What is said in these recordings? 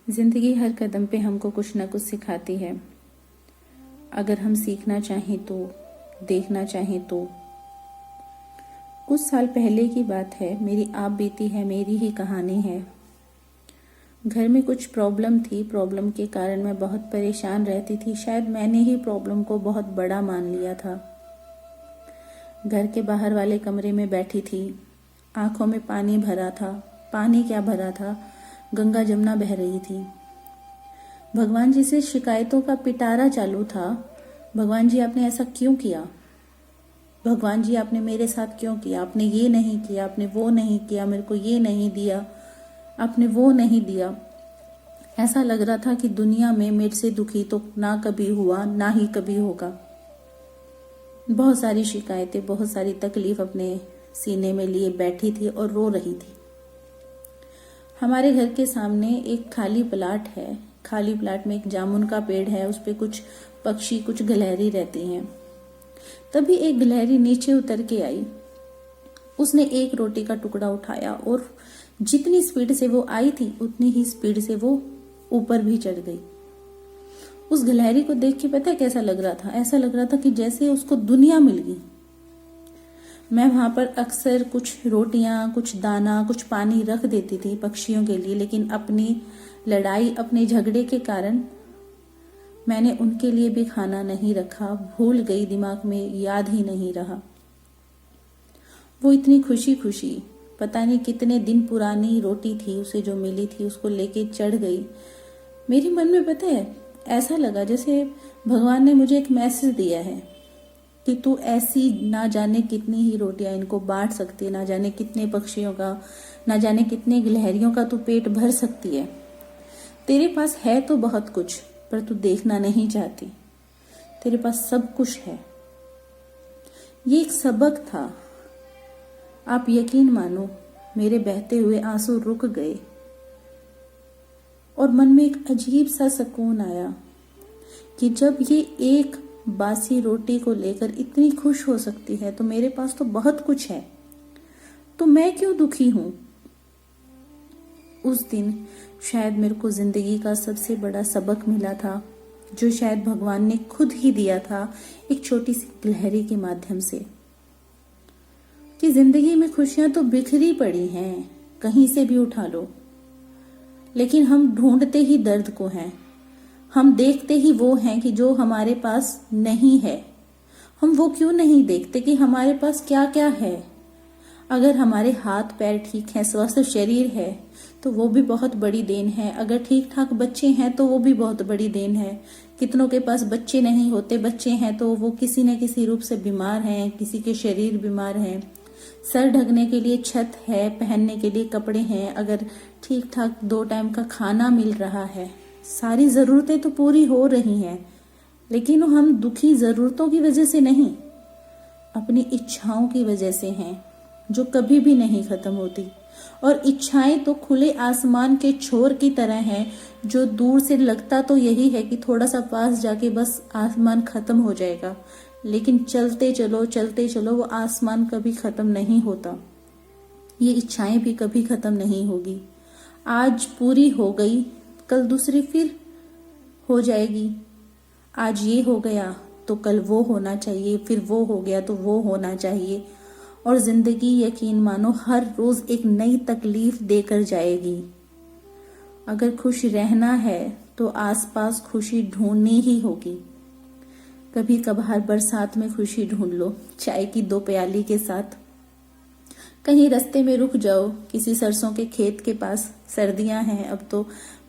जिंदगी हर कदम पे हमको कुछ ना कुछ सिखाती है। अगर हम सीखना चाहें तो, देखना चाहें तो। कुछ साल पहले की बात है, मेरी आप बीती है, मेरी ही कहानी है। घर में कुछ प्रॉब्लम थी। प्रॉब्लम के कारण मैं बहुत परेशान रहती थी। शायद मैंने ही प्रॉब्लम को बहुत बड़ा मान लिया था। घर के बाहर वाले कमरे में बैठी थी। आंखों में पानी भरा था। पानी क्या भरा था, गंगा जमुना बह रही थी। भगवान जी से शिकायतों का पिटारा चालू था। भगवान जी, आपने ऐसा क्यों किया? भगवान जी, आपने मेरे साथ क्यों किया? आपने ये नहीं किया, आपने वो नहीं किया, मेरे को ये नहीं दिया, आपने वो नहीं दिया। ऐसा लग रहा था कि दुनिया में मेरे से दुखी तो ना कभी हुआ, ना ही कभी होगा। बहुत सारी शिकायतें, बहुत सारी तकलीफ अपने सीने में लिए बैठी थी और रो रही थी। हमारे घर के सामने एक खाली प्लाट है। खाली प्लाट में एक जामुन का पेड़ है। उस पे कुछ पक्षी, कुछ गिलहरी रहती हैं। तभी एक गिलहरी नीचे उतर के आई। उसने एक रोटी का टुकड़ा उठाया और जितनी स्पीड से वो आई थी उतनी ही स्पीड से वो ऊपर भी चढ़ गई। उस गिलहरी को देख के पता है कैसा लग रहा था? ऐसा लग रहा था कि जैसे उसको दुनिया मिल गई। मैं वहां पर अक्सर कुछ रोटियां, कुछ दाना, कुछ पानी रख देती थी पक्षियों के लिए, लेकिन अपनी लड़ाई, अपने झगड़े के कारण मैंने उनके लिए भी खाना नहीं रखा। भूल गई, दिमाग में याद ही नहीं रहा। वो इतनी खुशी खुशी, पता नहीं कितने दिन पुरानी रोटी थी उसे जो मिली थी, उसको लेके चढ़ गई। मेरे मन में पता है ऐसा लगा जैसे भगवान ने मुझे एक मैसेज दिया है कि तू ऐसी ना जाने कितनी ही रोटियां इनको बांट सकती है, ना जाने कितने पक्षियों का, ना जाने कितने गिलहरियों का तू पेट भर सकती है। तेरे पास है तो बहुत कुछ, पर तू देखना नहीं चाहती। तेरे पास सब कुछ है। ये एक सबक था। आप यकीन मानो, मेरे बहते हुए आंसू रुक गए और मन में एक अजीब सा सुकून आया कि जब ये एक बासी रोटी को लेकर इतनी खुश हो सकती है तो मेरे पास तो बहुत कुछ है, तो मैं क्यों दुखी हूं? उस दिन शायद मेरे को जिंदगी का सबसे बड़ा सबक मिला था, जो शायद भगवान ने खुद ही दिया था एक छोटी सी गिलहरी के माध्यम से, कि जिंदगी में खुशियां तो बिखरी पड़ी हैं, कहीं से भी उठा लो, लेकिन हम ढूंढते ही दर्द को हैं। हम देखते ही वो हैं कि जो हमारे पास नहीं है। हम वो क्यों नहीं देखते कि हमारे पास क्या क्या है? अगर हमारे हाथ पैर ठीक हैं, स्वस्थ शरीर है, तो वो भी बहुत बड़ी देन है। अगर ठीक ठाक बच्चे हैं तो वो भी बहुत बड़ी देन है। कितनों के पास बच्चे नहीं होते, बच्चे हैं तो वो किसी न किसी रूप से बीमार हैं, किसी के शरीर बीमार हैं। सर ढकने के लिए छत है, पहनने के लिए कपड़े हैं, अगर ठीक ठाक 2 टाइम का खाना मिल रहा है, सारी जरूरतें तो पूरी हो रही हैं। लेकिन हम दुखी जरूरतों की वजह से नहीं, अपनी इच्छाओं की वजह से हैं, जो कभी भी नहीं खत्म होती। और इच्छाएं तो खुले आसमान के छोर की तरह हैं, जो दूर से लगता तो यही है कि थोड़ा सा पास जाके बस आसमान खत्म हो जाएगा, लेकिन चलते चलो वो आसमान कभी खत्म नहीं होता। ये इच्छाएं भी कभी खत्म नहीं होगी। आज पूरी हो गई, कल दूसरी फिर हो जाएगी। आज ये हो गया तो कल वो होना चाहिए, फिर वो हो गया तो वो होना चाहिए। और जिंदगी, यकीन मानो, हर रोज एक नई तकलीफ देकर जाएगी। अगर खुश रहना है तो आसपास खुशी ढूंढनी ही होगी। कभी कभार बरसात में खुशी ढूंढ लो, चाय की 2 प्याली के साथ। कहीं रास्ते में रुक जाओ, किसी सरसों के खेत के पास। सर्दियां हैं, अब तो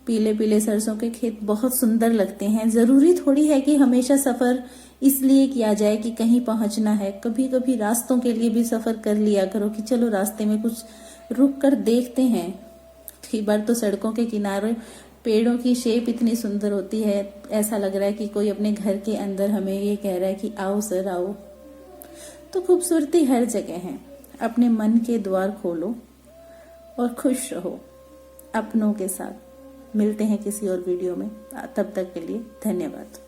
पीले पीले सरसों के खेत बहुत सुंदर लगते हैं। जरूरी थोड़ी है कि हमेशा सफर इसलिए किया जाए कि कहीं पहुंचना है। कभी कभी रास्तों के लिए भी सफर कर लिया करो कि चलो रास्ते में कुछ रुक कर देखते हैं। कई बार तो सड़कों के किनारे पेड़ों की शेप इतनी सुंदर होती है, ऐसा लग रहा है कि कोई अपने घर के अंदर हमें ये कह रहा है कि आओ सर आओ। तो खूबसूरती हर जगह है। अपने मन के द्वार खोलो और खुश रहो अपनों के साथ। मिलते हैं किसी और वीडियो में, तब तक के लिए धन्यवाद।